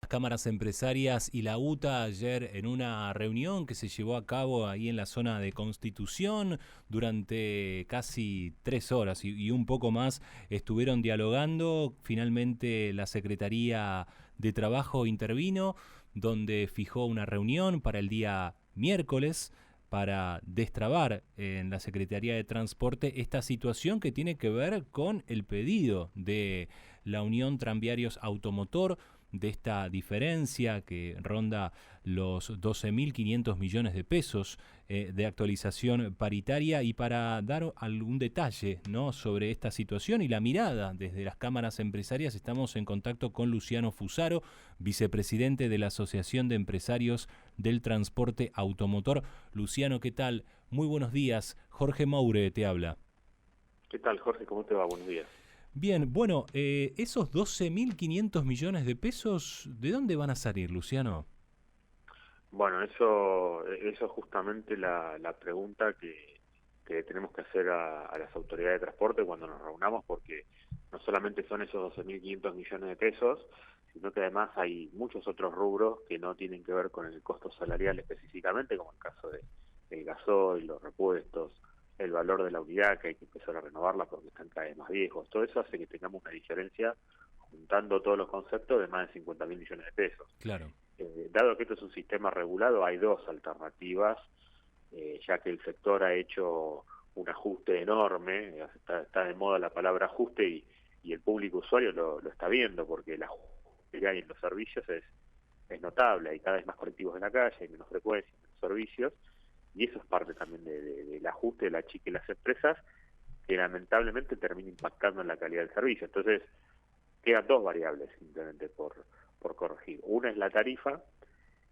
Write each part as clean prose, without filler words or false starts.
cámaras empresarias y la UTA ayer en una reunión que se llevó a cabo ahí en la zona de Constitución durante casi 3 horas y un poco más estuvieron dialogando. Finalmente la Secretaría de Trabajo intervino, donde fijó una reunión para el día miércoles para destrabar en la Secretaría de Transporte esta situación que tiene que ver con el pedido de la Unión Tranviarios Automotor, de esta diferencia que ronda los 12.500 millones de pesos de actualización paritaria, y para dar algún detalle, ¿no?, sobre esta situación y la mirada desde las cámaras empresarias estamos en contacto con Luciano Fusaro, vicepresidente de la Asociación de Empresarios del Transporte Automotor. Luciano, ¿qué tal? Muy buenos días. Jorge Moure te habla. ¿Qué tal, Jorge? ¿Cómo te va? Buenos días. Bien, bueno, esos 12.500 millones de pesos, ¿de dónde van a salir, Luciano? Bueno, eso es justamente la pregunta que tenemos que hacer a las autoridades de transporte cuando nos reunamos, porque no solamente son esos 12.500 millones de pesos, sino que además hay muchos otros rubros que no tienen que ver con el costo salarial específicamente, como el caso del gasoil, los repuestos, el valor de la unidad, que hay que empezar a renovarla porque están cada vez más viejos. Todo eso hace que tengamos una diferencia, juntando todos los conceptos, de más de 50.000 millones de pesos. Claro. Dado que esto es un sistema regulado, hay dos alternativas, ya que el sector ha hecho un ajuste enorme, está de moda la palabra ajuste y el público usuario lo está viendo, porque el ajuste que hay en los servicios es notable. Hay cada vez más colectivos en la calle, hay menos frecuencia, menos servicios, y eso es parte también del ajuste de la chica y las empresas, que lamentablemente termina impactando en la calidad del servicio. Entonces, quedan dos variables simplemente por corregir. Una es la tarifa,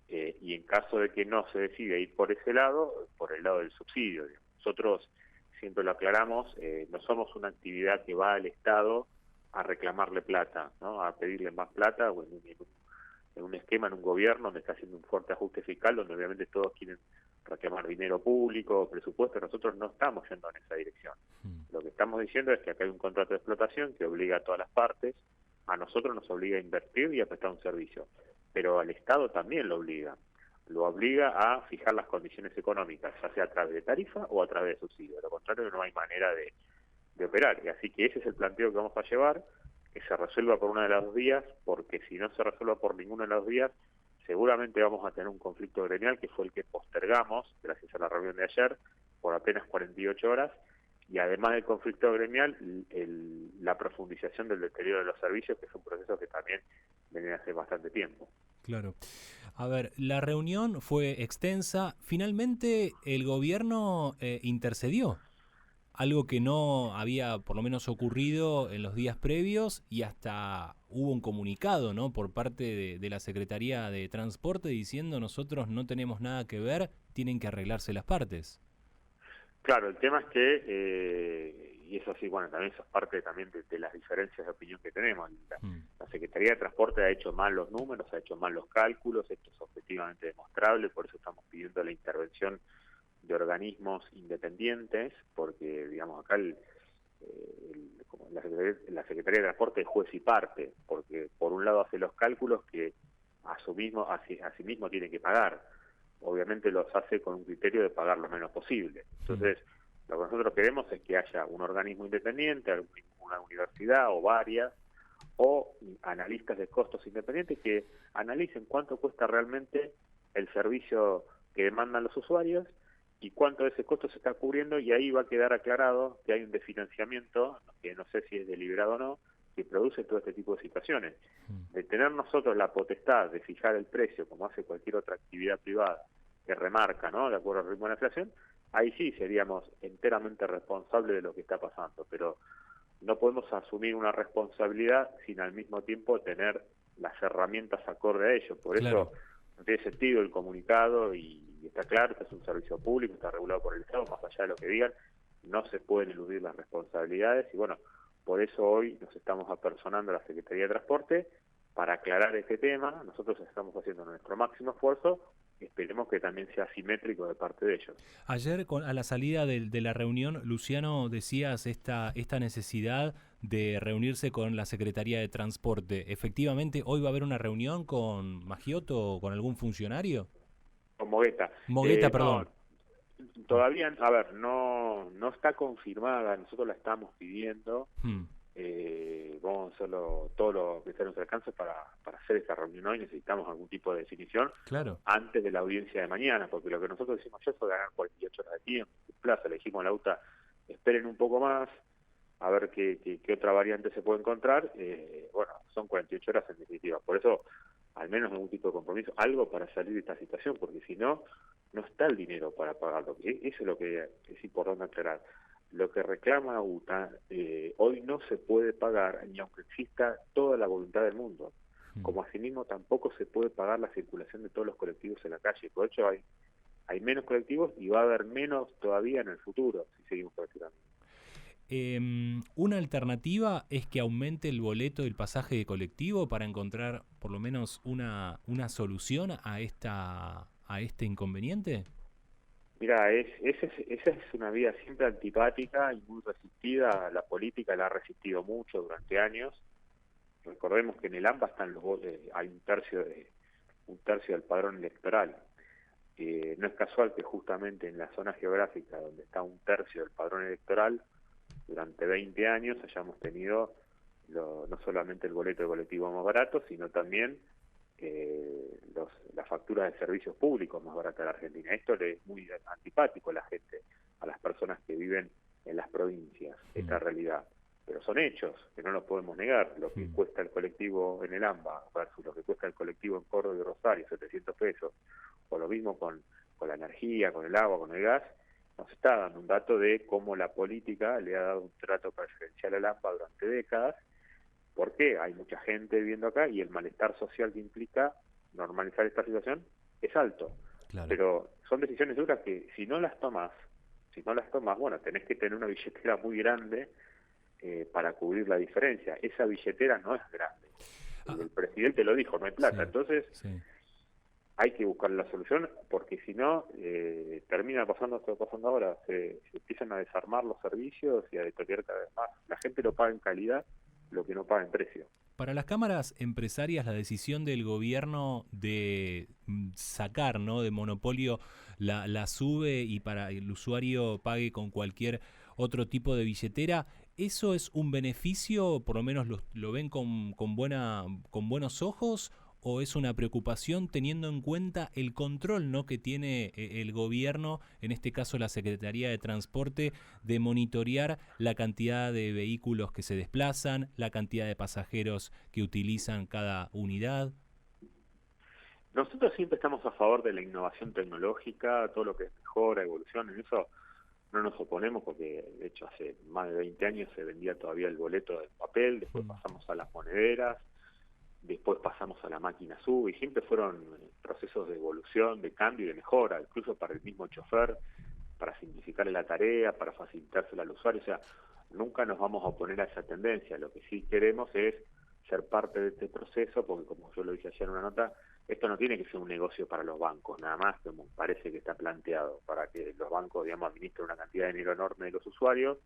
y en caso de que no se decida ir por ese lado, por el lado del subsidio. Nosotros, siempre lo aclaramos, no somos una actividad que va al Estado a reclamarle plata, ¿no?, a pedirle más plata, o en un esquema, en un gobierno donde está haciendo un fuerte ajuste fiscal, donde obviamente todos quieren reclamar dinero público, presupuesto. Nosotros no estamos yendo en esa dirección. Lo que estamos diciendo es que acá hay un contrato de explotación que obliga a todas las partes, a nosotros nos obliga a invertir y a prestar un servicio, pero al Estado también lo obliga a fijar las condiciones económicas, ya sea a través de tarifa o a través de subsidio. De lo contrario, no hay manera de operar. Y así que ese es el planteo que vamos a llevar, que se resuelva por una de las dos vías, porque si no se resuelva por ninguna de las dos vías, seguramente vamos a tener un conflicto gremial, que fue el que postergamos, gracias a la reunión de ayer, por apenas 48 horas, y además del conflicto gremial, la profundización del deterioro de los servicios, que es un proceso que también viene hace bastante tiempo. Claro. A ver, la reunión fue extensa. Finalmente el gobierno intercedió, algo que no había por lo menos ocurrido en los días previos, y hasta hubo un comunicado, ¿no?, por parte de la Secretaría de Transporte diciendo: nosotros no tenemos nada que ver, tienen que arreglarse las partes. Claro, el tema es que, y eso sí, bueno, también eso es parte también de las diferencias de opinión que tenemos. La Secretaría de Transporte ha hecho mal los números, ha hecho mal los cálculos, esto es objetivamente demostrable, por eso estamos pidiendo la intervención de organismos independientes, porque, digamos, acá como la Secretaría de Transporte es juez y parte, porque por un lado hace los cálculos que a sí mismo tiene que pagar. Obviamente los hace con un criterio de pagar lo menos posible. Entonces, lo que nosotros queremos es que haya un organismo independiente, una universidad o varias, o analistas de costos independientes que analicen cuánto cuesta realmente el servicio que demandan los usuarios y cuánto de ese costo se está cubriendo, y ahí va a quedar aclarado que hay un desfinanciamiento, que no sé si es deliberado o no, que produce todo este tipo de situaciones. De tener nosotros la potestad de fijar el precio, como hace cualquier otra actividad privada, que remarca, ¿no?, de acuerdo al ritmo de la inflación, ahí sí seríamos enteramente responsables de lo que está pasando, pero no podemos asumir una responsabilidad sin al mismo tiempo tener las herramientas acorde a ello. Por Claro. eso no tiene sentido el comunicado, y está claro que es un servicio público, está regulado por el Estado, más allá de lo que digan, no se pueden eludir las responsabilidades, y bueno, por eso hoy nos estamos apersonando a la Secretaría de Transporte para aclarar este tema. Nosotros estamos haciendo nuestro máximo esfuerzo, esperemos que también sea simétrico de parte de ellos. Ayer, a la salida de la reunión, Luciano, decías esta necesidad de reunirse con la Secretaría de Transporte. ¿Efectivamente hoy va a haber una reunión con Maggiotto o con algún funcionario? Con Mogueta. Mogueta, No, perdón. todavía, a ver, no está confirmada, nosotros la estamos pidiendo. Hmm. Vamos a hacerlo todo lo que esté a nuestro alcance para hacer esta reunión hoy. Necesitamos algún tipo de definición Claro. antes de la audiencia de mañana, porque lo que nosotros decimos ya es ganar 48 horas de tiempo, plaza, le dijimos a la UTA, esperen un poco más, a ver qué otra variante se puede encontrar. Bueno, son 48 horas en definitiva, por eso al menos algún tipo de compromiso, algo para salir de esta situación, porque si no, no está el dinero para pagarlo. Eso es lo que es importante aclarar. Lo que reclama UTA hoy no se puede pagar, ni aunque exista toda la voluntad del mundo. Como asimismo tampoco se puede pagar la circulación de todos los colectivos en la calle. Por hecho, hay menos colectivos y va a haber menos todavía en el futuro si seguimos practicando. Una alternativa es que aumente el boleto del pasaje de colectivo para encontrar por lo menos una solución a este inconveniente. Mira, esa es una vía siempre antipática y muy resistida. La política la ha resistido mucho durante años. Recordemos que en el AMBA están los votos, hay un tercio del padrón electoral. No es casual que justamente en la zona geográfica donde está un tercio del padrón electoral, durante 20 años hayamos tenido no solamente el boleto de colectivo más barato, sino también las facturas de servicios públicos más baratas de la Argentina. Esto le es muy antipático a la gente, a las personas que viven en las provincias, esta realidad. Pero son hechos, que no los podemos negar. Lo que cuesta el colectivo en el AMBA versus lo que cuesta el colectivo en Córdoba y Rosario, 700 pesos, o lo mismo con la energía, con el agua, con el gas, nos está dando un dato de cómo la política le ha dado un trato preferencial al AMBA durante décadas. Porque hay mucha gente viviendo acá y el malestar social que implica normalizar esta situación es alto. Claro. Pero son decisiones duras que si no las tomas, bueno, tenés que tener una billetera muy grande para cubrir la diferencia. Esa billetera no es grande. El presidente lo dijo, no hay plata. Sí, entonces hay que buscar la solución, porque si no, termina pasando esto que está pasando ahora. Se empiezan a desarmar los servicios y a deteriorar cada vez más. La gente lo paga en calidad, lo que no paga en precio. Para las cámaras empresarias, la decisión del gobierno de sacar, ¿no?, de monopolio la SUBE y para el usuario pague con cualquier otro tipo de billetera, ¿eso es un beneficio? ¿Por lo menos lo ven con buenos ojos? ¿O es una preocupación teniendo en cuenta el control, ¿no?, que tiene el gobierno, en este caso la Secretaría de Transporte, de monitorear la cantidad de vehículos que se desplazan, la cantidad de pasajeros que utilizan cada unidad? Nosotros siempre estamos a favor de la innovación tecnológica, todo lo que es mejora, evolución, en eso no nos oponemos, porque de hecho hace más de 20 años se vendía todavía el boleto del papel, después pasamos a las monederas, después pasamos a la máquina SUB, y siempre fueron procesos de evolución, de cambio y de mejora, incluso para el mismo chofer, para simplificarle la tarea, para facilitársela al usuario. O sea, nunca nos vamos a oponer a esa tendencia. Lo que sí queremos es ser parte de este proceso, porque como yo lo dije ayer en una nota, esto no tiene que ser un negocio para los bancos, nada más, como parece que está planteado, para que los bancos, digamos, administren una cantidad de dinero enorme de los usuarios,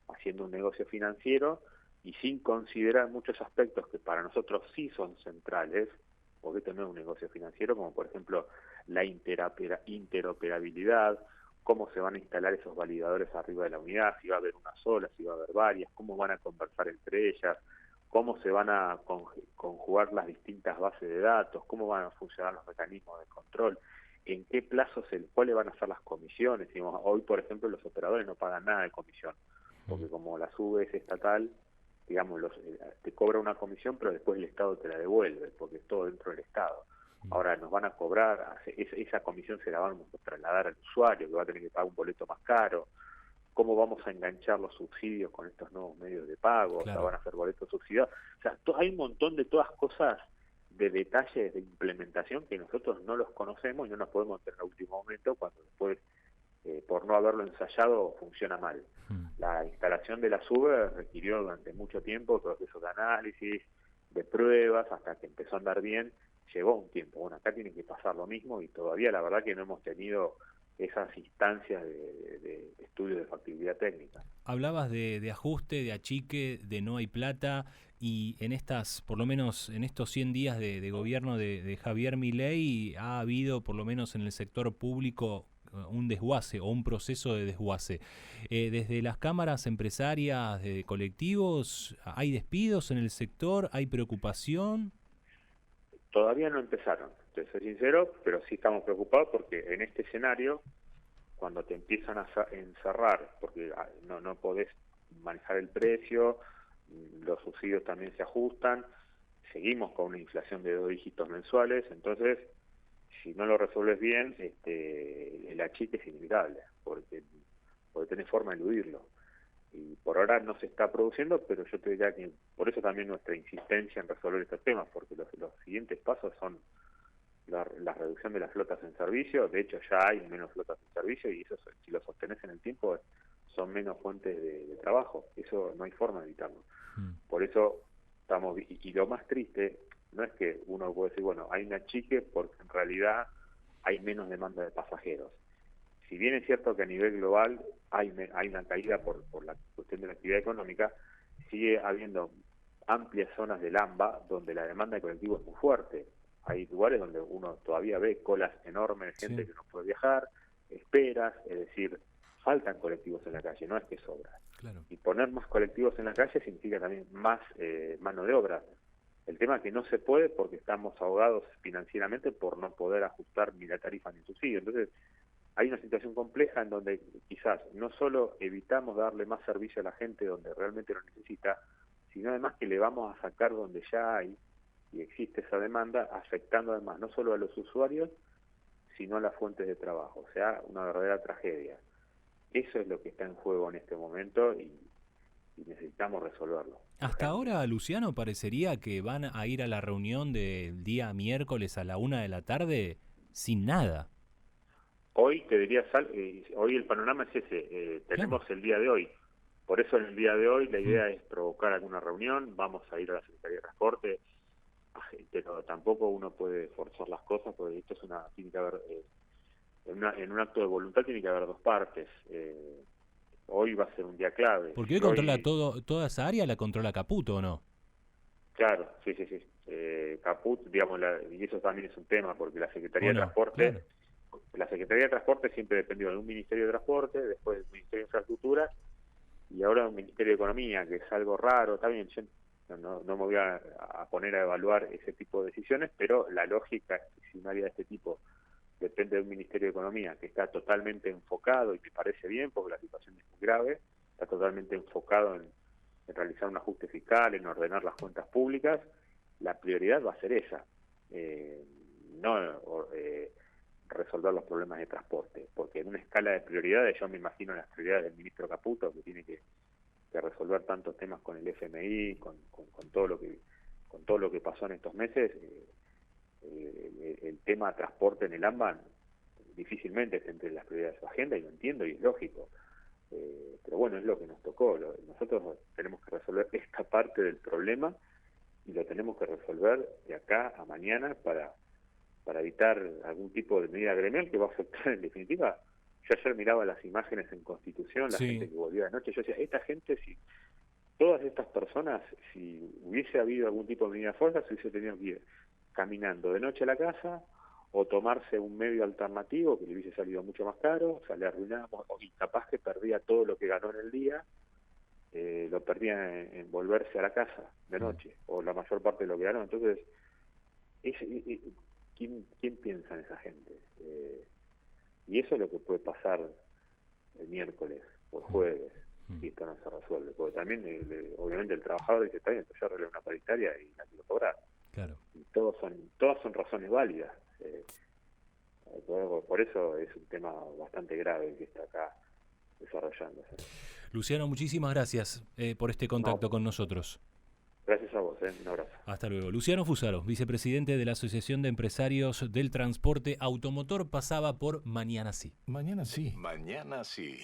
haciendo un negocio financiero, y sin considerar muchos aspectos que para nosotros sí son centrales, porque esto no es un negocio financiero, como por ejemplo la interoperabilidad, cómo se van a instalar esos validadores arriba de la unidad, si va a haber una sola, si va a haber varias, cómo van a conversar entre ellas, cómo se van a conjugar las distintas bases de datos, cómo van a funcionar los mecanismos de control, en qué plazos, cuáles van a ser las comisiones. Digamos, hoy, por ejemplo, los operadores no pagan nada de comisión, porque como la SUBE es estatal, digamos, te cobra una comisión, pero después el Estado te la devuelve, porque es todo dentro del Estado. Ahora nos van a cobrar, esa comisión se la vamos a trasladar al usuario, que va a tener que pagar un boleto más caro. ¿Cómo vamos a enganchar los subsidios con estos nuevos medios de pago? Claro. O sea, van a hacer boletos subsidiados. O sea, hay un montón de todas cosas, de detalles de implementación que nosotros no los conocemos y no nos podemos meter en el último momento cuando después, por no haberlo ensayado, funciona mal. La instalación de la SUBE requirió durante mucho tiempo procesos de análisis, de pruebas, hasta que empezó a andar bien, llevó un tiempo. Bueno, acá tiene que pasar lo mismo y todavía la verdad que no hemos tenido esas instancias de estudio de factibilidad técnica. Hablabas de ajuste, de achique, de no hay plata, y en estas, por lo menos en estos 100 días de gobierno de Javier Milei, ha habido, por lo menos en el sector público, un desguace o un proceso de desguace. Desde las cámaras empresarias, de colectivos, ¿hay despidos en el sector? ¿Hay preocupación? Todavía no empezaron, te soy sincero, pero sí estamos preocupados porque en este escenario, cuando te empiezan a encerrar, porque no podés manejar el precio, los subsidios también se ajustan, seguimos con una inflación de 2 dígitos mensuales, entonces si no lo resuelves bien, el achique es inevitable, porque tenés forma de eludirlo. Y por ahora no se está produciendo, pero yo te diría que por eso también nuestra insistencia en resolver estos temas, porque los siguientes pasos son la reducción de las flotas en servicio. De hecho ya hay menos flotas en servicio y eso, si lo sostenés en el tiempo, son menos fuentes de trabajo. Eso no hay forma de evitarlo. Por eso estamos, y lo más triste no es que uno puede decir, bueno, hay un achique porque en realidad hay menos demanda de pasajeros. Si bien es cierto que a nivel global hay una caída por la cuestión de la actividad económica, sigue habiendo amplias zonas del AMBA donde la demanda de colectivo es muy fuerte. Hay lugares donde uno todavía ve colas enormes de gente que no puede viajar, esperas, es decir, faltan colectivos en la calle, no es que sobra. Claro. Y poner más colectivos en la calle significa también más mano de obra. El tema es que no se puede porque estamos ahogados financieramente por no poder ajustar ni la tarifa ni el subsidio. Entonces, hay una situación compleja en donde quizás no solo evitamos darle más servicio a la gente donde realmente lo necesita, sino además que le vamos a sacar donde ya hay y existe esa demanda, afectando además no solo a los usuarios, sino a las fuentes de trabajo. O sea, una verdadera tragedia. Eso es lo que está en juego en este momento y necesitamos resolverlo. Hasta ahora, Luciano, parecería que van a ir a la reunión del día miércoles a la 1 p.m. sin nada. Hoy te diría, hoy el panorama es ese, tenemos el día de hoy. Por eso en el día de hoy la idea es provocar alguna reunión, vamos a ir a la Secretaría de Transporte, pero tampoco uno puede forzar las cosas, porque esto tiene que haber, en un acto de voluntad tiene que haber dos partes. Hoy va a ser un día clave. Porque hoy controla toda esa área, la controla Caputo, ¿o no? Claro, sí. Caputo, digamos, y eso también es un tema, porque la Secretaría de Transporte... Claro. La Secretaría de Transporte siempre dependió de un Ministerio de Transporte, después del Ministerio de Infraestructura y ahora un Ministerio de Economía, que es algo raro. Está bien, yo no me voy a poner a evaluar ese tipo de decisiones, pero la lógica, si un área de este tipo depende de un Ministerio de Economía que está totalmente enfocado, y me parece bien porque la situación es muy grave, está totalmente enfocado en realizar un ajuste fiscal, en ordenar las cuentas públicas, la prioridad va a ser esa, resolver los problemas de transporte, porque en una escala de prioridades yo me imagino las prioridades del ministro Caputo, que tiene que resolver tantos temas con el FMI, con todo lo que pasó en estos meses. El tema transporte en el AMBA difícilmente es entre las prioridades de su agenda, y lo entiendo y es lógico, pero bueno, es lo que nos tocó. Nosotros tenemos que resolver esta parte del problema y lo tenemos que resolver de acá a mañana para evitar algún tipo de medida gremial que va a afectar en definitiva. Yo ayer miraba las imágenes en Constitución, la gente que volvía de noche, yo decía, esta gente, si todas estas personas, si hubiese habido algún tipo de medida fuerza, se hubiese tenido que ir caminando de noche a la casa o tomarse un medio alternativo que le hubiese salido mucho más caro, o sea, le arruinábamos, y capaz que perdía todo lo que ganó en el día, lo perdía en volverse a la casa de noche, o la mayor parte de lo que ganó. Entonces, ¿quién piensa en esa gente? Y eso es lo que puede pasar el miércoles o el jueves, si esto no se resuelve. Porque también, obviamente, el trabajador dice, está bien, yo arreglé una paritaria y la quiero cobrar. Claro. Y todas son razones válidas. Por eso es un tema bastante grave que está acá desarrollándose. Luciano, muchísimas gracias por este contacto con nosotros. Gracias a vos, un abrazo. Hasta luego. Luciano Fusaro, vicepresidente de la Asociación de Empresarios del Transporte Automotor, pasaba por Mañana Sí. Mañana Sí. Mañana Sí.